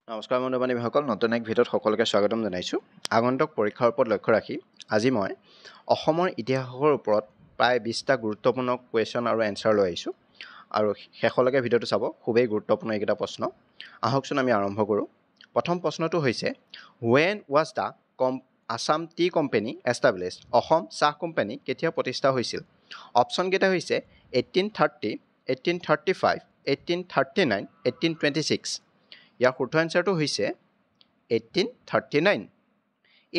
নমস্কাৰ বন্ধু বান্ধৱীসকল, নতুন এক ভিডিঅ'ত সকলোকে স্বাগতম জনাইছোঁ। আগন্তুক পৰীক্ষাৰ ওপৰত লক্ষ্য ৰাখি আজি মই অসমৰ ইতিহাসৰ ওপৰত প্ৰায় 20টা গুৰুত্বপূৰ্ণ কুৱেশ্যন আৰু এনচাৰ লৈ আহিছোঁ আৰু শেষলৈকে ভিডিঅ'টো চাব। খুবেই গুৰুত্বপূৰ্ণ এইকেইটা প্ৰশ্ন। আহকচোন আমি আৰম্ভ কৰোঁ। প্ৰথম প্ৰশ্নটো হৈছে, when was the Assam T company established? Assam চাহ কোম্পানী কেতিয়া প্ৰতিষ্ঠা হৈছিল? অপশ্যনকেইটা হৈছে 1830, 1835, 1839, 1826। ইয়াৰ শুদ্ধ এনচাৰটো হৈছে 1839।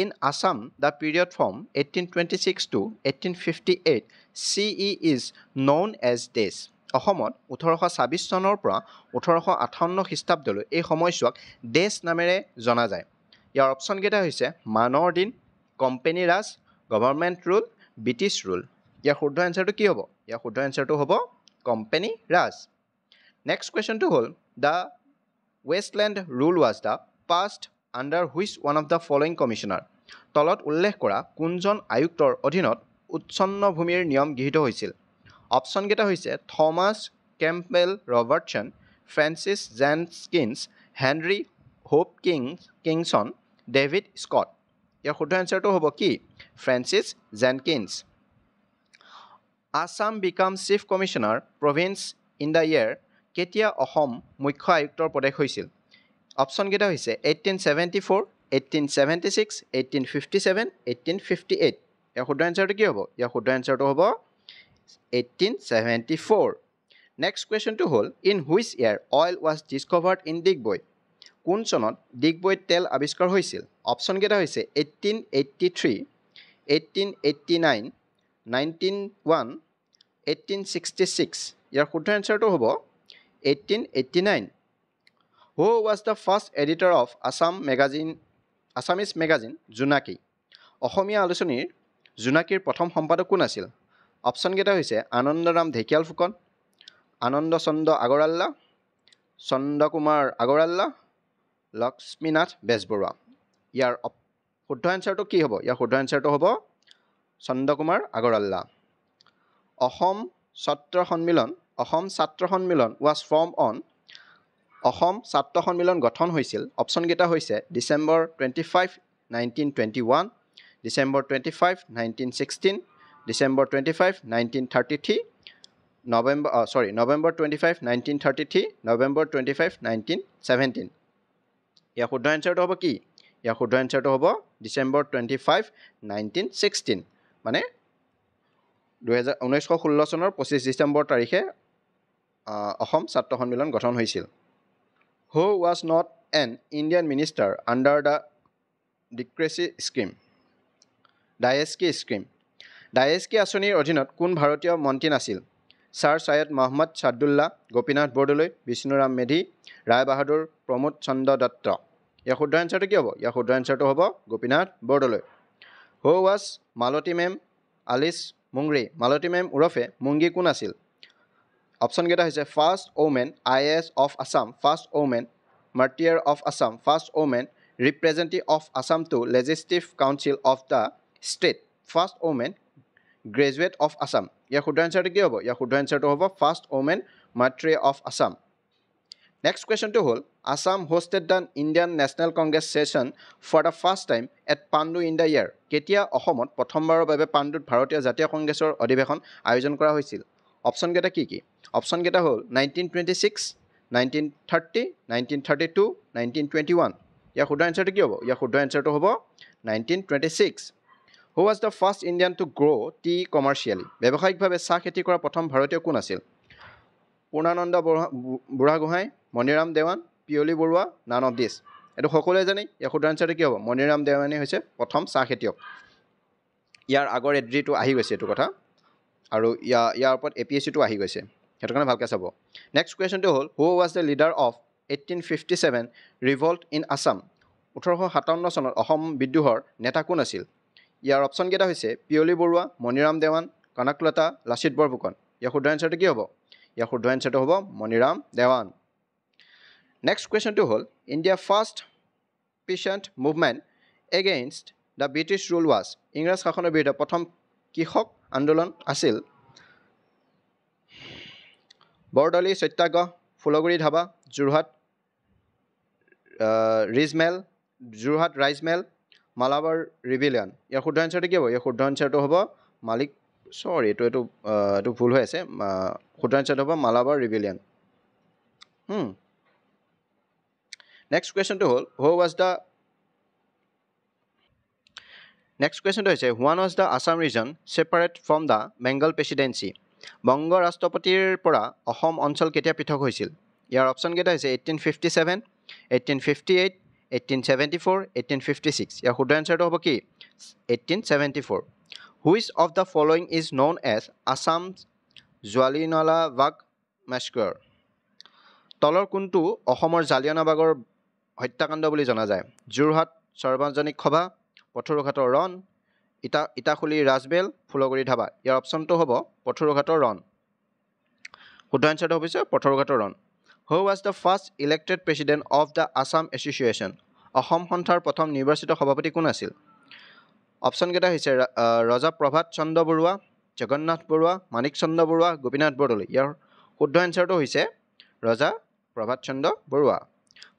In Assam, the period from 1826 to 1858 CE is known as this. অসমত 1826 চনৰ পৰা 1858 খ্ৰীষ্টাব্দলৈ এই সময়ছোৱাক দেশ নামেৰে জনা যায়। ইয়াৰ অপশ্যনকেইটা হৈছে মানৰ দিন, কোম্পানী ৰাজ, গভৰ্ণমেণ্ট ৰুল, ব্ৰিটিছ ৰুল। ইয়াৰ শুদ্ধ এনচাৰটো কি হ'ব? ইয়াৰ শুদ্ধ এনচাৰটো হ'ব কোম্পানী ৰাজ। নেক্সট কুৱেশ্যনটো হ'ল, the Westland rule was the passed under which one of the following commissioner? তলত উল্লেখ কৰা কোনজন আয়ুক্তৰ অধীনত উচ্ছন্ন ভূমিৰ নিয়ম গৃহীত হৈছিল? অপশ্যনকেইটা হৈছে Thomas Campbell Robertson, Francis Jenkins, Henry Hope Kingson, David Scott. ইয়াৰ শুদ্ধ এনচাৰটো হ'ব কি? Francis Jenkins. Assam became chief commissioner province in the year? কেতিয়া অসম মুখ্য আয়ুক্তৰ প্ৰদেশ হৈছিল? অপশ্যনকেইটা হৈছে 1874, 1876, 1857, 1858। ইয়াৰ শুদ্ধ এনচাৰটো কি হ'ব? ইয়াৰ শুদ্ধ এনচাৰটো হ'ব 1874। নেক্সট কুৱেশ্যনটো হ'ল, in which year oil was discovered in Digboi? কোন চনত ডিগবৈত তেল আৱিষ্কাৰ হৈছিল? অপশ্যনকেইটা হৈছে 1883, 1889, 1901, 1866। ইয়াৰ শুদ্ধ এনচাৰটো হ'ব 1889। Who was the first editor of Assamese magazine জোনাকী? অসমীয়া আলোচনীৰ জোনাকীৰ প্ৰথম সম্পাদক কোন আছিল? অপশ্যনকেইটা হৈছে আনন্দৰাম ঢেকিয়াল ফুকন, আনন্দ চন্দ্ৰ আগৰৱালা, চন্দ্ৰকুমাৰ আগৰৱালা, লক্ষ্মীনাথ বেজবৰুৱা। ইয়াৰ শুদ্ধ এনচাৰটো কি হ'ব? ইয়াৰ শুদ্ধ এনচাৰটো হ'ব চন্দ্ৰকুমাৰ আগৰৱালা। অসম ছাত্ৰ সন্মিলন ৱাজ ফৰ্ম অন? অসম ছাত্ৰ সন্মিলন গঠন হৈছিল। অপশ্যনকেইটা হৈছে ডিচেম্বৰ 25, 1921, ডিচেম্বৰ 25, 1916, ডিচেম্বৰ 25, 1933, নৱেম্বৰ 25, 1933, নৱেম্বৰ 25, 1917। ইয়াৰ শুদ্ধ এনচাৰটো হ'ব কি? ইয়াৰ শুদ্ধ এনচাৰটো হ'ব ডিচেম্বৰ 25, 1916। মানে 1916 চনৰ 25 ডিচেম্বৰ তাৰিখে অসম ছাত্ৰ সন্মিলন গঠন হৈছিল। Who was not an Indian minister under the Dayesky scheme? ডায়েস্কি আঁচনিৰ অধীনত কোন ভাৰতীয় মন্ত্ৰী নাছিল? ছাৰ ছাইয়দ মহম্মদ ছাদুল্লাহ, গোপীনাথ বৰদলৈ, বিষ্ণুৰাম মেধি, ৰায় বাহাদুৰ, প্ৰমোদ চন্দ্ৰ দত্ত। ইয়াৰ শুদ্ধ এনচাৰটো কি হ'ব? ইয়াৰ শুদ্ধ এনচাৰটো হ'ব Gopinath Bordoloi. Who was Malati Mem alias Mangri? Malati Mem ওৰফে মুংগী কোন আছিল? অপশ্যনকেইটা হৈছে first women IAS of Assam, first women martyr of Assam, first women representative of Assam to legislative council of the state, first women graduate of Assam. ইয়াৰ শুদ্ধ এনচাৰটো কি হ'ব? ইয়াৰ শুদ্ধ এনচাৰটো হ'ব first women martyr of Assam. Next কুৱেশ্যনটো হ'ল, Assam hosted the Indian National Congress session for the first time at Pandu in the year? কেতিয়া অসমত প্ৰথমবাৰৰ বাবে পাণ্ডুত ভাৰতীয় জাতীয় কংগ্ৰেছৰ অধিৱেশন আয়োজন কৰা হৈছিল? অপশ্যনকেইটা কি কি? অপশ্যনকেইটা হ'ল 1926, 1930, 1932, 1921। ইয়াৰ শুদ্ধ এনচাৰটো কি হ'ব? ইয়াৰ শুদ্ধ এনচাৰটো হ'ব 1926। Who was the first Indian to grow tea commercially? ব্যৱসায়িকভাৱে চাহ খেতি কৰা প্ৰথম ভাৰতীয় কোন আছিল? Purnananda Buragohain, Maniram Dewan, Piyali Barua, none of these. এইটো সকলোৱে জানে। ইয়াৰ শুদ্ধ এনচাৰটো কি হ'ব? মণিৰাম দেৱানেই হৈছে প্ৰথম চাহ খেতিয়ক। ইয়াৰ আগৰ এড্ৰিটো আহি গৈছে এইটো কথা, আৰু ইয়াৰ ওপৰত APSCটো আহি গৈছে, সেইটো কাৰণে ভালকৈ চাব। নেক্সট কুৱেশ্যনটো হ'ল, who was the leader of 1857 revolt in Assam? 1857 চনত অসম বিদ্ৰোহৰ নেতা কোন আছিল? ইয়াৰ অপশ্যনকেইটা হৈছে পিয়লি বৰুৱা, মণিৰাম দেৱান, কনকলতা, লাচিত বৰফুকন। ইয়াৰ শুদ্ধ এনচাৰটো কি হ'ব? ইয়াৰ শুদ্ধ এনচাৰটো হ'ব মণিৰাম দেৱান। নেক্সট কুৱেশ্যনটো হ'ল, India first peasant movement against the British rule was? ইংৰাজ শাসনৰ বিৰুদ্ধে প্ৰথম কৃষক আন্দোলন আছিল বৰদলি সত্যাগ্ৰহ, ফুলগুৰি ধাবা, যোৰহাট ৰিজমেল, যোৰহাট ৰাইজমেল, মালাবাৰ ৰিবিলিয়ন। ইয়াৰ শুদ্ধ এনচাৰটো কি হ'ব? ইয়াৰ শুদ্ধ এনচাৰটো হ'ব মালিক চৰি এইটো ভুল হৈ আছে। শুদ্ধ এনচাৰটো হ'ব মালাবাৰ ৰিবিলিয়ন। নেক্সট কুৱেশ্যনটো হ'ল নেক্সট কুৱেশ্যনটো হৈছে when was the Assam region separate from the Bengal presidency? বংগ ৰাষ্ট্ৰপতিৰ পৰা অসম অঞ্চল কেতিয়া পৃথক হৈছিল? ইয়াৰ অপশ্যনকেইটা হৈছে 1857, 1858, 1874, 1856। ইয়াৰ শুদ্ধ এনচাৰটো হ'ব কি? 1874। Which of the following is known as Assam Jallianwala Bagh massacre? তলৰ কোনটো অসমৰ জালিয়ানৱালাবাগৰ হত্যাকাণ্ড বুলি জনা যায়? যোৰহাট সাৰ্বজনিক সভা, পথৰুঘাটৰ ৰণ, ইটাখুলি ৰাজবেল, ফুলগুৰি ধাবা। ইয়াৰ অপশ্যনটো হ'ব পথৰুঘাটৰ ৰণ। শুদ্ধ এনচাৰটো হৈছে পথৰুঘাটৰ ৰণ। Who was the first elected president of the Assam association? Assam সন্থাৰ প্ৰথম নিৰ্বাচিত সভাপতি কোন আছিল? অপশ্যনকেইটা হৈছে ৰজা প্ৰভাত চন্দ্ৰ বৰুৱা, জগন্নাথ বৰুৱা, মাণিক চন্দ্ৰ বৰুৱা, গোপীনাথ বৰদলৈ। ইয়াৰ শুদ্ধ এনচাৰটো হৈছে Raja Prabhat Chandra Barua.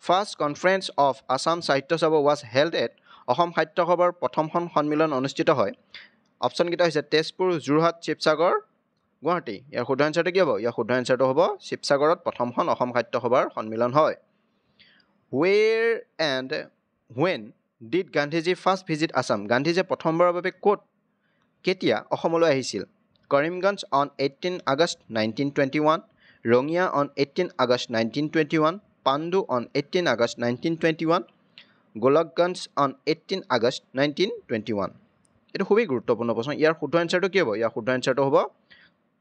First conference of Assam Sahitya Sabha was held at? Assam সাহিত্য সভাৰ প্ৰথমখন সন্মিলন অনুষ্ঠিত হয়। অপশ্যনকেইটা হৈছে তেজপুৰ, যোৰহাট, শিৱসাগৰ, গুৱাহাটী। ইয়াৰ শুদ্ধ এনচাৰটো কি হ'ব? ইয়াৰ শুদ্ধ এনচাৰটো হ'ব শিৱসাগৰত প্ৰথমখন অসম সাহিত্য সভাৰ সন্মিলন হয়। Where and when did Gandhiji first visit Assam? গান্ধীজীয়ে প্ৰথমবাৰৰ বাবে কেতিয়া অসমলৈ আহিছিল? Karimganj on 18 August 1921, Rangia on 18 August 1921, Pandu on 18 August 1921, Golakganj on 18 August 1921। এইটো খুবেই গুৰুত্বপূৰ্ণ প্ৰশ্ন। ইয়াৰ শুদ্ধ এনচাৰটো কি হ'ব? ইয়াৰ শুদ্ধ এনচাৰটো হ'ব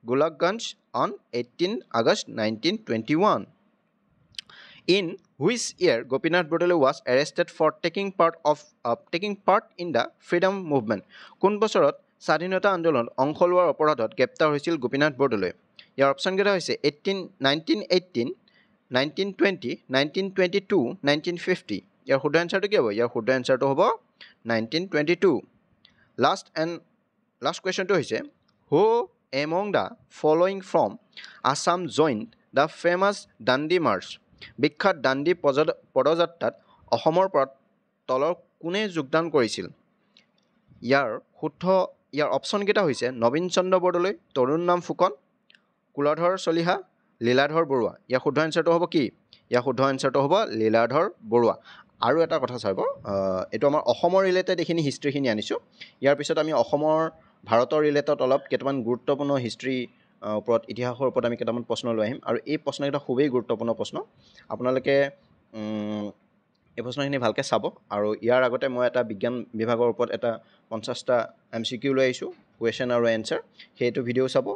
Golakganj on 18 August 1921। In which year Gopinath Bordoloi was arrested for taking part in the freedom movement? কোন বছৰত স্বাধীনতা আন্দোলনত অংশ লোৱাৰ অপৰাধত গ্ৰেপ্তাৰ হৈছিল গোপীনাথ বৰদলৈ? ইয়াৰ অপশ্যনকেইটা হৈছে 1918, 1920, 1922, 1950। ইয়াৰ শুদ্ধ এনচাৰটো কি হ'ব? ইয়াৰ শুদ্ধ এনচাৰটো হ'ব 1922। লাষ্ট কুৱেশ্যনটো হৈছে who among the following from Assam joint the famous Dandi March? বিখ্যাত দাণ্ডি পদযাত্ৰাত অসমৰ পৰা তলৰ কোনে যোগদান কৰিছিল? ইয়াৰ অপশ্যনকেইটা হৈছে নবীন চন্দ্ৰ বৰদলৈ, তৰুণ ফুকন, কুলধৰ চলিহা, লীলাধৰ বৰুৱা। ইয়াৰ শুদ্ধ এনচাৰটো হ'ব কি? ইয়াৰ শুদ্ধ এনচাৰটো হ'ব লীলাধৰ বৰুৱা। আৰু এটা কথা চাব, এইটো আমাৰ অসমৰ ৰিলেটেড এইখিনি হিষ্ট্ৰীখিনি আনিছোঁ। ইয়াৰ পিছত আমি ভাৰতৰ ৰিলেটেড অলপ কেইটামান গুৰুত্বপূৰ্ণ হিষ্ট্ৰী ওপৰত, ইতিহাসৰ ওপৰত আমি কেইটামান প্ৰশ্ন লৈ আহিম। আৰু এই প্ৰশ্নকেইটা খুবেই গুৰুত্বপূৰ্ণ প্ৰশ্ন। আপোনালোকে এই প্ৰশ্নখিনি ভালকৈ চাব। আৰু ইয়াৰ আগতে মই এটা বিজ্ঞান বিভাগৰ ওপৰত এটা 50টা MCQ লৈ আহিছোঁ, কুৱেশ্যন আৰু এনচাৰ। সেইটো ভিডিঅ' চাব,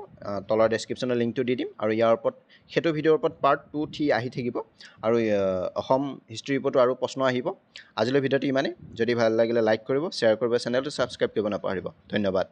তলৰ ডেছক্ৰিপশ্যনৰ লিংকটো দি দিম। আৰু ইয়াৰ ওপৰত সেইটো ভিডিঅ'ৰ ওপৰত পাৰ্ট 2, 3 আহি থাকিব। আৰু অসম হিষ্ট্ৰীৰ ওপৰতো আৰু প্ৰশ্ন আহিব। আজিলৈ ভিডিঅ'টো ইমানেই। যদি ভাল লাগিলে লাইক কৰিব, শ্বেয়াৰ কৰিব, চেনেলটো ছাবস্ক্ৰাইব কৰিব নাপাহৰিব। ধন্যবাদ।